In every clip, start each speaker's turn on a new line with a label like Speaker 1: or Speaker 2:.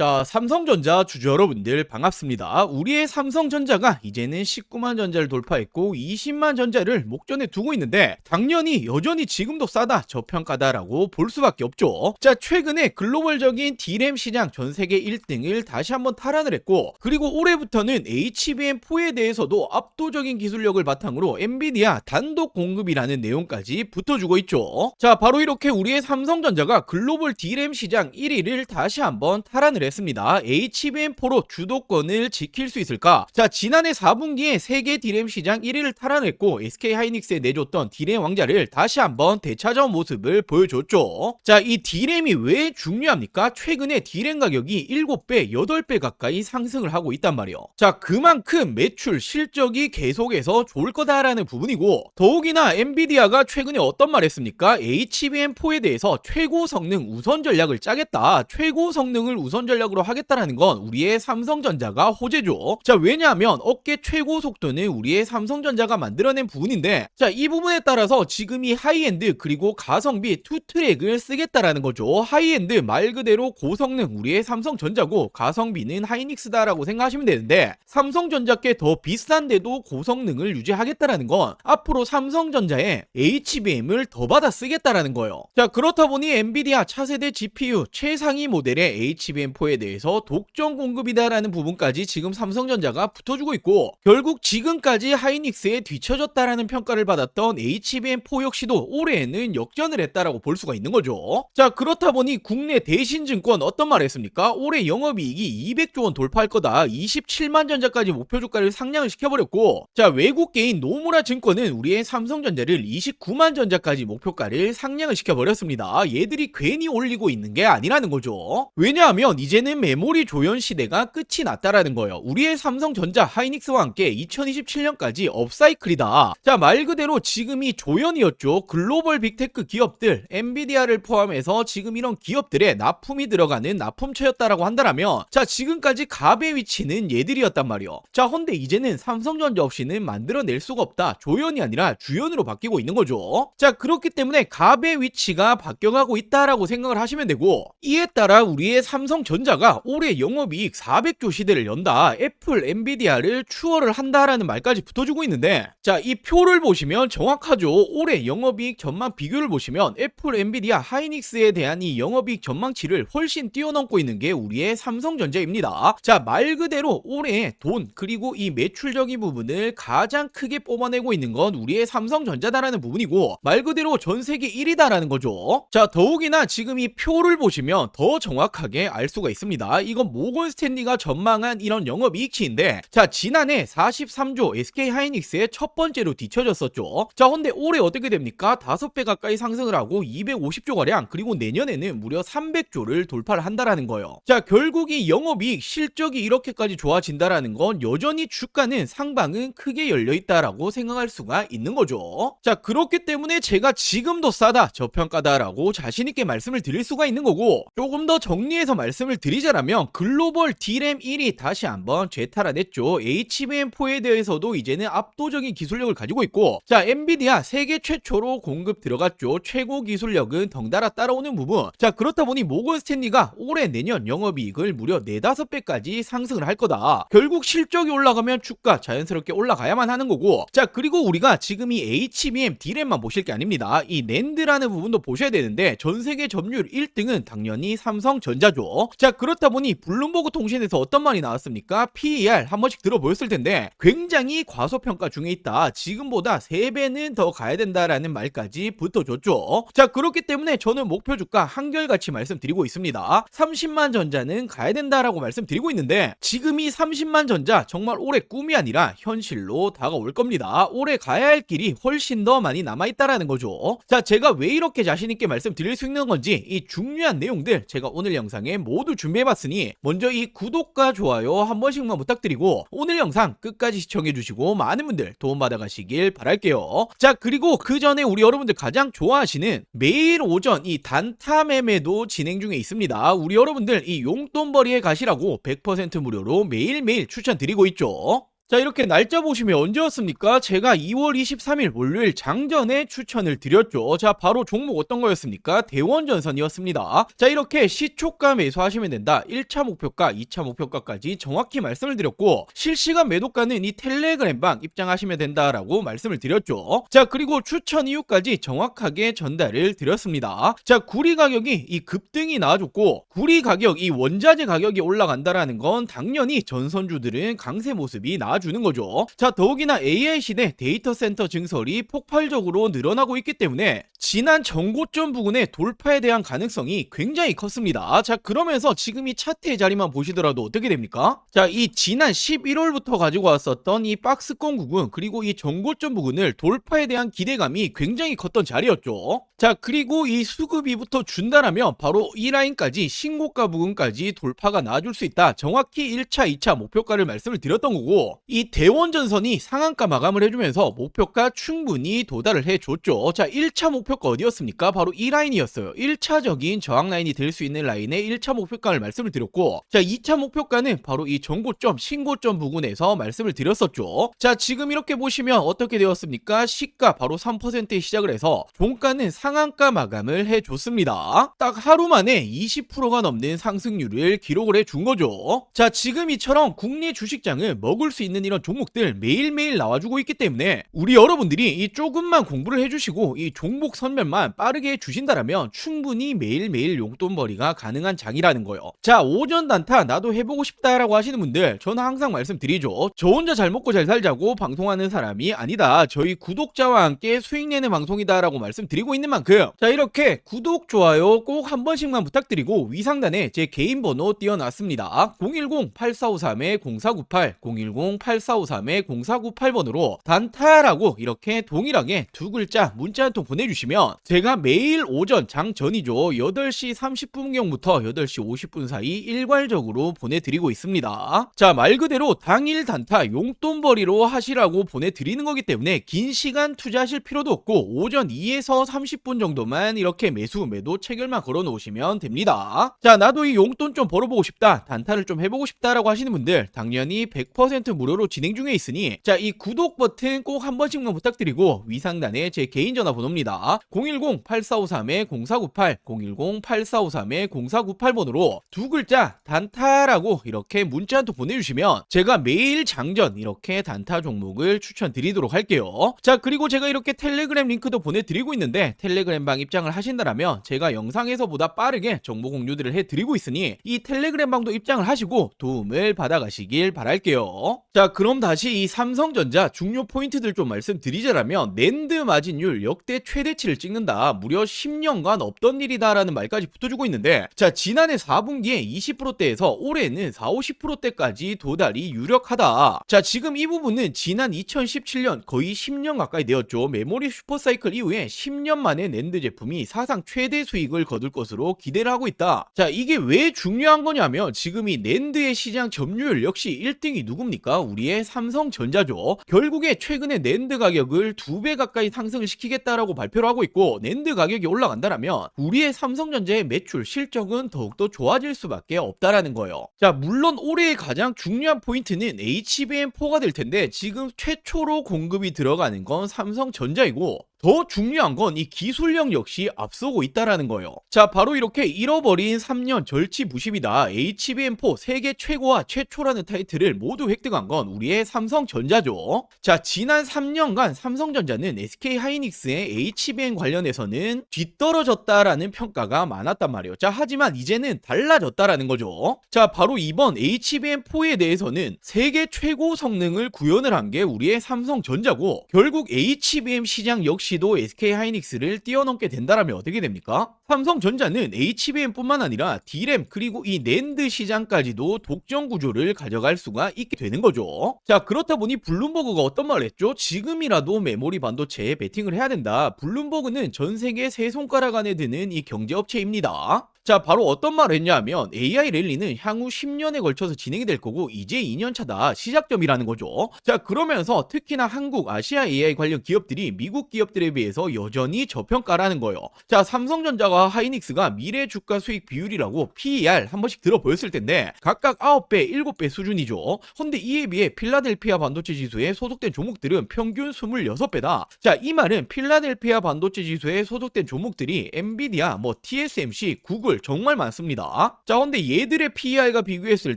Speaker 1: 자, 삼성전자 주주 여러분들 반갑습니다. 우리의 삼성전자가 이제는 19만 전자를 돌파했고 20만 전자를 목전에 두고 있는데 당연히 여전히 지금도 싸다, 저평가다라고 볼 수밖에 없죠. 자, 최근에 글로벌적인 D램 시장 전 세계 1등을 다시 한번 탈환을 했고, 그리고 올해부터는 HBM4에 대해서도 압도적인 기술력을 바탕으로 엔비디아 단독 공급이라는 내용까지 붙어주고 있죠. 자, 바로 이렇게 우리의 삼성전자가 글로벌 D램 시장 1위를 다시 한번 탈환을 했습니다. HBM4로 주도권을 지킬 수 있을까? 자, 지난해 4분기에 세계 D램 시장 1위를 탈환했고 SK하이닉스에 내줬던 D램 왕자를 다시 한번 되찾아온 모습을 보여줬죠. 자, 이 D램이 왜 중요합니까? 최근에 D램 가격이 7배, 8배 가까이 상승을 하고 있단 말이에요. 자, 그만큼 매출 실적이 계속해서 좋을 거다라는 부분이고, 더욱이나 엔비디아가 최근에 어떤 말 했습니까? HBM4에 대해서 최고 성능 우선 전략을 짜겠다. 최고 성능을 우선 전략으로 하겠다라는 건 우리의 삼성전자가 호재죠. 자, 왜냐하면 업계 최고 속도는 우리의 삼성전자가 만들어낸 부분인데, 자, 이 부분에 따라서 지금 이 하이엔드 그리고 가성비 투 트랙을 쓰겠다라는 거죠. 하이엔드 말 그대로 고성능 우리의 삼성전자고, 가성비는 하이닉스다라고 생각하시면 되는데, 삼성전자께 더 비싼데도 고성능을 유지하겠다라는 건 앞으로 삼성전자에 HBM을 더 받아 쓰겠다라는 거예요. 자, 그렇다 보니 엔비디아 차세대 GPU 최상위 모델의 HBM4에 대해서 독점 공급이다라는 부분까지 지금 삼성전자가 붙어주고 있고, 결국 지금까지 하이닉스에 뒤처졌다라는 평가를 받았던 HBM4 역시도 올해에는 역전을 했다라고 볼 수가 있는 거죠. 자, 그렇다 보니 국내 대신증권 어떤 말 했습니까? 올해 영업이익이 200조 원 돌파할 거다, 27만 전자까지 목표 주가를 상향을 시켜버렸고, 자, 외국계인 노무라 증권은 우리의 삼성전자를 29만 전자까지 목표가를 상향을 시켜버렸습니다. 얘들이 괜히 올리고 있는 게 아니라는 거죠. 왜냐하면 이제는 메모리 조연 시대가 끝이 났다라는 거예요. 우리의 삼성전자 하이닉스와 함께 2027년까지 업사이클이다. 자, 말 그대로 지금이 조연이었죠. 글로벌 빅테크 기업들 엔비디아를 포함해서 지금 이런 기업들의 납품이 들어가는 납품처였다라고 한다면, 자, 지금까지 갑의 위치는 얘들이었단 말이요. 자, 헌데 이제는 삼성전자 없이는 만들어낼 수가 없다. 조연이 아니라 주연으로 바뀌고 있는 거죠. 자, 그렇기 때문에 갑의 위치가 바뀌어가고 있다라고 생각을 하시면 되고, 이에 따라 우리의 삼성전자가 올해 영업이익 400조 시대를 연다, 애플, 엔비디아를 추월을 한다라는 말까지 붙어주고 있는데, 자, 이 표를 보시면 정확하죠. 올해 영업이익 전망 비교를 보시면 애플, 엔비디아, 하이닉스에 대한 이 영업이익 전망치를 훨씬 뛰어넘고 있는 게 우리의 삼성전자입니다. 자, 말 그대로 올해 돈 그리고 이 매출적인 부분을 가장 크게 뽑아내고 있는 건 우리의 삼성전자다라는 부분이고, 말 그대로 전 세계 1위다라는 거죠. 자, 더욱이나 지금 이 표를 보시면 더 정확하게 알 수가 있습니다. 이건 모건 스탠리가 전망한 이런 영업이익치인데, 자, 지난해 43조 SK하이닉스의 첫 번째로 뒤쳐졌었죠. 자, 근데 올해 어떻게 됩니까? 5배 가까이 상승을 하고 250조가량, 그리고 내년에는 무려 300조를 돌파를 한다라는 거예요. 자, 결국 이 영업이익 실적이 이렇게까지 좋아진다라는 건 여전히 주가는 상방은 크게 열려있다라고 생각할 수가 있는 거죠. 자, 그렇기 때문에 제가 지금도 싸다, 저평가다라고 자신있게 말씀을 드릴 수가 있는 거고, 조금 더 정리해서 말씀을 드리자라면 글로벌 D램 1위 다시 한번 재탈환했죠. HBM4에 대해서도 이제는 압도적인 기술력을 가지고 있고, 자, 엔비디아 세계 최초로 공급 들어갔죠. 최고 기술력은 덩달아 따라오는 부분. 자, 그렇다 보니 모건 스탠리가 올해 내년 영업이익을 무려 4-5배까지 상승을 할 거다. 결국 실적이 올라가면 주가 자연스럽게 올라가야만 하는 거고, 자, 그리고 우리가 지금 이 HBM D램만 보실 게 아닙니다. 이 낸드라는 부분도 보셔야 되는데, 전 세계 점유율 1등은 당연히 삼성전자죠. 자, 그렇다 보니 블룸버그 통신에서 어떤 말이 나왔습니까? PER 한 번씩 들어보셨을 텐데 굉장히 과소평가 중에 있다, 지금보다 3배는 더 가야 된다라는 말까지 붙어줬죠. 자, 그렇기 때문에 저는 목표 주가 한결같이 말씀드리고 있습니다. 30만 전자는 가야 된다라고 말씀드리고 있는데, 지금 이 30만 전자 정말 올해 꿈이 아니라 현실로 다가올 겁니다. 올해 가야 할 길이 훨씬 더 많이 남아있다라는 거죠. 자, 제가 왜 이렇게 자신있게 말씀드릴 수 있는 건지, 이 중요한 내용들 제가 오늘 영상에 모두 준비해봤으니 먼저 이 구독과 좋아요 한 번씩만 부탁드리고, 오늘 영상 끝까지 시청해주시고 많은 분들 도움받아 가시길 바랄게요. 자, 그리고 그 전에 우리 여러분들 가장 좋아하시는 매일 오전 이 단타 매매도 진행 중에 있습니다. 우리 여러분들 이 용돈벌이에 가시라고 100% 무료로 매일매일 추천드리고 있죠. 자, 이렇게 날짜 보시면 언제였습니까? 제가 2월 23일 월요일 장전에 추천을 드렸죠. 자, 바로 종목 어떤 거였습니까? 대원전선이었습니다. 자, 이렇게 시초가 매수하시면 된다. 1차 목표가, 2차 목표가까지 정확히 말씀을 드렸고, 실시간 매도가는 이 텔레그램방 입장하시면 된다라고 말씀을 드렸죠. 자, 그리고 추천 이유까지 정확하게 전달을 드렸습니다. 자, 구리 가격이 이 급등이 나와줬고, 구리 가격, 이 원자재 가격이 올라간다라는 건 당연히 전선주들은 강세 모습이 나와주는 거죠. 자, 더욱이나 AI 시대 데이터 센터 증설이 폭발적으로 늘어나고 있기 때문에 지난 전고점 부근의 돌파에 대한 가능성이 굉장히 컸습니다. 자, 그러면서 지금 이 차트의 자리만 보시더라도 어떻게 됩니까? 자, 이 지난 11월부터 가지고 왔었던 이 박스권 부근, 그리고 이 전고점 부근을 돌파에 대한 기대감이 굉장히 컸던 자리였죠. 자, 그리고 이 수급이부터 준다라면 바로 이 라인까지, 신고가 부근까지 돌파가 나와줄 수 있다. 정확히 1차, 2차 목표가를 말씀을 드렸던 거고, 이 대원전선이 상한가 마감을 해주면서 목표가 충분히 도달을 해줬죠. 자, 1차 목표가 어디였습니까? 바로 이 라인이었어요. 1차적인 저항 라인이 될 수 있는 라인의 1차 목표가를 말씀을 드렸고, 자, 2차 목표가는 바로 이 전고점, 신고점 부근에서 말씀을 드렸었죠. 자, 지금 이렇게 보시면 어떻게 되었습니까? 시가 바로 3%에 시작을 해서 종가는 상한가 마감을 해줬습니다. 딱 하루 만에 20%가 넘는 상승률을 기록을 해준 거죠. 자, 지금 이처럼 국내 주식장을 먹을 수 있는 이런 종목들 매일매일 나와주고 있기 때문에 우리 여러분들이 이 조금만 공부를 해주시고 이 종목 선별만 빠르게 해주신다라면 충분히 매일매일 용돈벌이가 가능한 장이라는 거예요. 자, 오전 단타 나도 해보고 싶다라고 하시는 분들, 저는 항상 말씀드리죠. 저 혼자 잘 먹고 잘 살자고 방송하는 사람이 아니다. 저희 구독자와 함께 수익 내는 방송이다라고 말씀드리고 있는 만큼, 자, 이렇게 구독, 좋아요 꼭 한 번씩만 부탁드리고 위상단에 제 개인 번호 띄워놨습니다. 010-8453-0498, 010-8453-0498번으로 단타라고 이렇게 동일하게 두 글자 문자 한 통 보내주시면 제가 매일 오전 장전이죠. 8시 30분경부터 8시 50분 사이 일괄적으로 보내드리고 있습니다. 자, 말 그대로 당일 단타 용돈벌이로 하시라고 보내드리는 거기 때문에 긴 시간 투자하실 필요도 없고 오전 2에서 30분 정도만 이렇게 매도 체결만 걸어 놓으시면 됩니다. 자, 나도 이 용돈 좀 벌어보고 싶다, 단타를 좀 해보고 싶다라고 하시는 분들 당연히 100% 무료로 진행 중에 있으니, 자, 이 구독 버튼 꼭 한 번씩만 부탁드리고 위상단에 제 개인 전화번호입니다. 010-8453-0498, 010-8453-0498번으로 두 글자 단타라고 이렇게 문자 한 통 보내주시면 제가 매일 장전 이렇게 단타 종목을 추천드리도록 할게요. 자, 그리고 제가 이렇게 텔레그램 링크도 보내드리고 있는데 텔레그램방 입장을 하신다라면 제가 영상에서보다 빠르게 정보 공유들을 해드리고 있으니 이 텔레그램방도 입장을 하시고 도움을 받아가시길 바랄게요. 자, 그럼 다시 이 삼성전자 중요 포인트들 좀 말씀드리자라면 낸드 마진율 역대 최대치를 찍는다. 무려 10년간 없던 일이다라는 말까지 붙어주고 있는데, 자, 지난해 4분기에 20%대에서 올해는 40-50%대까지 도달이 유력하다. 자, 지금 이 부분은 지난 2017년 거의 10년 가까이 되었죠. 메모리 슈퍼사이클 이후에 10년 만에 낸드 제품이 사상 최대 수익을 거둘 것으로 기대를 하고 있다. 자, 이게 왜 중요한 거냐면 지금 이 낸드의 시장 점유율 역시 1등이 누굽니까? 우리의 삼성전자죠. 결국에 최근에 낸드 가격을 2배 가까이 상승을 시키겠다라고 발표를 하고 있고, 낸드 가격이 올라간다라면 우리의 삼성전자의 매출 실적은 더욱더 좋아질 수밖에 없다라는 거예요. 자, 물론 올해의 가장 중요한 포인트는 HBM4가 될 텐데 지금 최초로 공급이 들어가는 건 삼성전자이고, 더 중요한 건 이 기술력 역시 앞서고 있다라는 거예요. 자, 바로 이렇게 잃어버린 3년 절치부심이다. HBM4 세계 최고와 최초라는 타이틀을 모두 획득한 건 우리의 삼성전자죠. 자, 지난 3년간 삼성전자는 SK하이닉스의 HBM 관련해서는 뒤떨어졌다라는 평가가 많았단 말이에요. 자, 하지만 이제는 달라졌다라는 거죠. 자, 바로 이번 HBM4에 대해서는 세계 최고 성능을 구현을 한 게 우리의 삼성전자고, 결국 HBM 시장 역시도 SK하이닉스를 뛰어넘게 된다라면 어떻게 됩니까? 삼성전자는 HBM뿐만 아니라 D램 그리고 이 낸드 시장까지도 독점 구조를 가져갈 수가 있게 되는 거죠. 자, 그렇다 보니 블룸버그가 어떤 말을 했죠? 지금이라도 메모리 반도체에 베팅을 해야 된다. 블룸버그는 전 세계 세 손가락 안에 드는 이 경제업체입니다. 자, 바로 어떤 말을 했냐면 AI 랠리는 향후 10년에 걸쳐서 진행이 될 거고 이제 2년 차다. 시작점이라는 거죠. 자, 그러면서 특히나 한국, 아시아 AI 관련 기업들이 미국 기업들에 비해서 여전히 저평가라는 거예요. 자, 삼성전자와 하이닉스가 미래 주가 수익 비율이라고 PER 한 번씩 들어보였을 텐데 각각 9배, 7배 수준이죠. 근데 이에 비해 필라델피아 반도체 지수에 소속된 종목들은 평균 26배다. 자, 이 말은 필라델피아 반도체 지수에 소속된 종목들이 엔비디아, TSMC, 구글 정말 많습니다. 자, 근데 얘들의 PER과 비교했을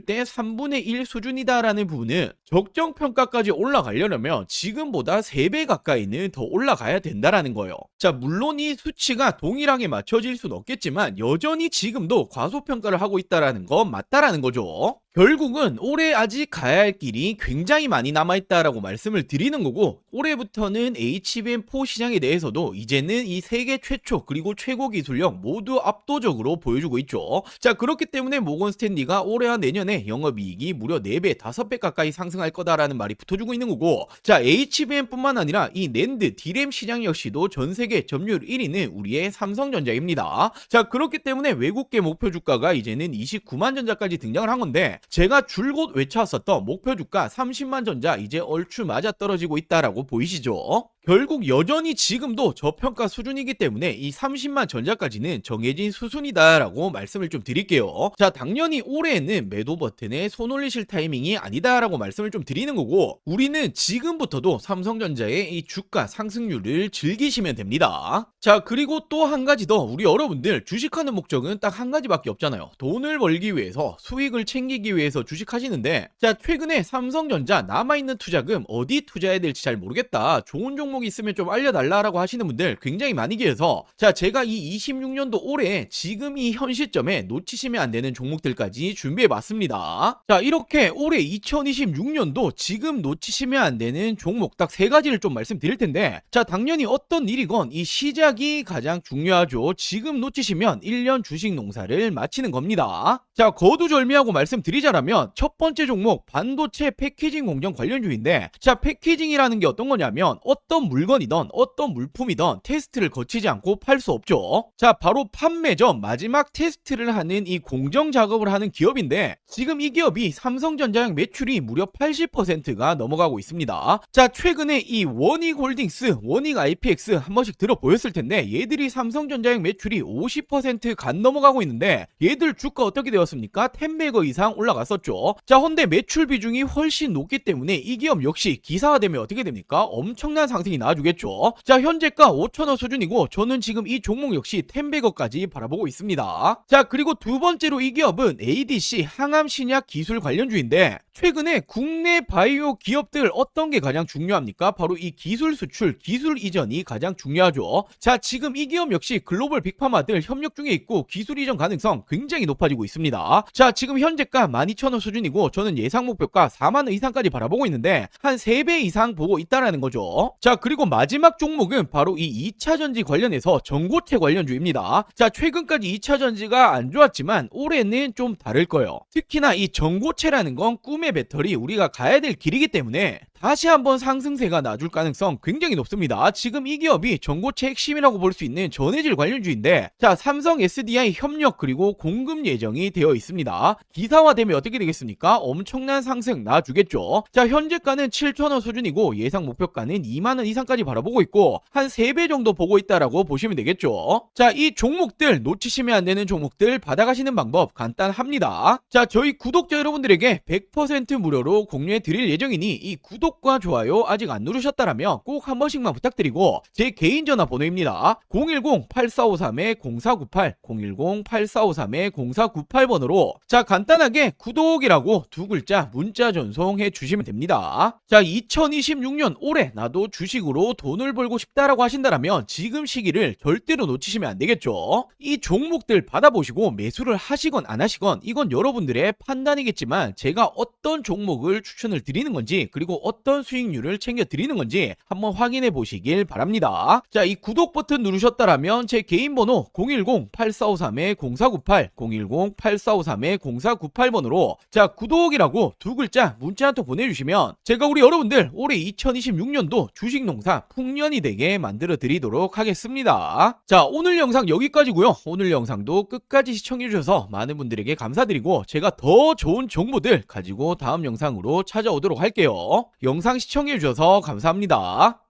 Speaker 1: 때 3분의 1 수준이다라는 부분은 적정 평가까지 올라가려면 지금보다 3배 가까이는 더 올라가야 된다라는 거예요. 자, 물론 이 수치가 동일하게 맞춰질 수는 없겠지만 여전히 지금도 과소평가를 하고 있다라는 건 맞다라는 거죠. 결국은 올해 아직 가야 할 길이 굉장히 많이 남아있다라고 말씀을 드리는 거고, 올해부터는 HBM4 시장에 대해서도 이제는 이 세계 최초 그리고 최고 기술력 모두 압도적으로 보여주고 있죠. 자, 그렇기 때문에 모건 스탠리가 올해와 내년에 영업이익이 무려 4배, 5배 가까이 상승할 거다라는 말이 붙어주고 있는 거고, 자, HBM뿐만 아니라 이 낸드, D램 시장 역시도 전 세계 점유율 1위는 우리의 삼성전자입니다. 자, 그렇기 때문에 외국계 목표 주가가 이제는 29만 전자까지 등장을 한 건데, 제가 줄곧 외쳐왔었던 목표 주가 30만 전자 이제 얼추 맞아 떨어지고 있다라고 보이시죠? 결국 여전히 지금도 저평가 수준이기 때문에 이 30만 전자까지는 정해진 수순이다라고 말씀을 좀 드릴게요. 자, 당연히 올해에는 매도 버튼에 손 올리실 타이밍이 아니다라고 말씀을 좀 드리는 거고, 우리는 지금부터도 삼성전자의 이 주가 상승률을 즐기시면 됩니다. 자, 그리고 또 한 가지 더, 우리 여러분들 주식하는 목적은 딱 한 가지밖에 없잖아요. 돈을 벌기 위해서, 수익을 챙기기 위해서 주식하시는데, 자, 최근에 삼성전자 남아있는 투자금 어디 투자해야 될지 잘 모르겠다, 좋은 종목이 있으면 좀 알려달라라고 하시는 분들 굉장히 많이 계셔서, 자, 제가 이 26년도 올해 지금 이 현 시점에 놓치시면 안 되는 종목들까지 준비해봤습니다. 자, 이렇게 올해 2026년도 지금 놓치시면 안 되는 종목 딱 3가지를 좀 말씀드릴 텐데, 자, 당연히 어떤 일이건 이 시작이 가장 중요하죠. 지금 놓치시면 1년 주식 농사를 마치는 겁니다. 자, 거두절미하고 말씀드리자라면 첫 번째 종목 반도체 패키징 공정 관련주인데, 자, 패키징이라는 게 어떤 거냐면 어떤 물건이든 어떤 물품이든 테스트를 거치지 않고 팔 수 없죠. 자, 바로 판매 전 마지막 테스트를 하는 이 공정 작업을 하는 기업인데, 지금 이 기업이 삼성전자의 매출이 무려 80%가 넘어가고 있습니다. 자, 최근에 이 원익홀딩스, 원익 IPX 한 번씩 들어보였을 텐데, 얘들이 삼성전자의 매출이 50% 간 넘어가고 있는데 얘들 주가 어떻게 되었습니까? 10배거 이상 올라갔었죠. 자, 헌데 매출 비중이 훨씬 높기 때문에 이 기업 역시 기사화되면 어떻게 됩니까? 엄청난 상승이 나와주겠죠. 자, 현재가 5,000원 수준이고 저는 지금 이 종목 역시 10배거까지 바라보고 있습니다. 자, 그리고 두 번째로 이 기업은 ADC 항암신약 기술 관련주인데, 최근에 국내 바이오 기업들 어떤 게 가장 중요합니까? 바로 이 기술 수출, 기술 이전이 가장 중요하죠. 자, 지금 이 기업 역시 글로벌 빅파마들 협력 중에 있고 기술 이전 가능성 굉장히 높아지고 있습니다. 자, 지금 현재가 12,000원 수준이고 저는 예상 목표가 4만원 이상까지 바라보고 있는데 한 3배 이상 보고 있다라는 거죠. 자, 그리고 마지막 종목은 바로 이 2차전지 관련해서 전고체 관련주입니다. 자, 최근까지 2차전지가 안 좋았지만 올해는 좀 다를 거예요. 특히나 이 전고체라는 건 꿈의 배터리, 우리가 가야 될 길이기 때문에 다시 한번 상승세가 나줄 가능성 굉장히 높습니다. 지금 이 기업이 전고체 핵심이라고 볼 수 있는 전해질 관련주인데, 자, 삼성 SDI 협력 그리고 공급 예정이 되어 있습니다. 기사화되면 어떻게 되겠습니까? 엄청난 상승 나와주겠죠. 자, 현재가는 7,000원 수준이고 예상 목표가는 2만원 이상까지 바라보고 있고 한 3배 정도 보고 있다라고 보시면 되겠죠. 자, 이 종목들 놓치시면 안 되는 종목들 받아가시는 방법 간단합니다. 자, 저희 구독자 여러분들에게 100% 무료로 공유해 드릴 예정이니 이 구독과 좋아요 아직 안 누르셨다라면 꼭 한 번씩만 부탁드리고, 제 개인 전화번호입니다. 010-8453-0498 010-8453-0498번으로 자, 간단하게 구독이라고 두 글자 문자 전송해 주시면 됩니다. 자, 2026년 올해 나도 주식으로 돈을 벌고 싶다라고 하신다라면 지금 시기를 절대로 놓치시면 안 되겠죠. 이 종목들 받아보시고 매수를 하시건 안 하시건 이건 여러분들의 판단이겠지만, 제가 어떤 종목을 추천을 드리는 건지 그리고 어떤 수익률을 챙겨드리는 건지 한번 확인해 보시길 바랍니다. 자, 이 구독 버튼 누르셨다라면 제 개인 번호 010-8453-0498, 010-8453-0498번으로 자, 구독이라고 두 글자 문자 한 통 보내주시면 제가 우리 여러분들 올해 2026년도 주식농사 풍년이 되게 만들어 드리도록 하겠습니다. 자, 오늘 영상 여기까지고요. 오늘 영상도 끝까지 시청해 주셔서 많은 분들에게 감사드리고 제가 더 좋은 정보들 가지고 다음 영상으로 찾아오도록 할게요. 영상 시청해 주셔서 감사합니다.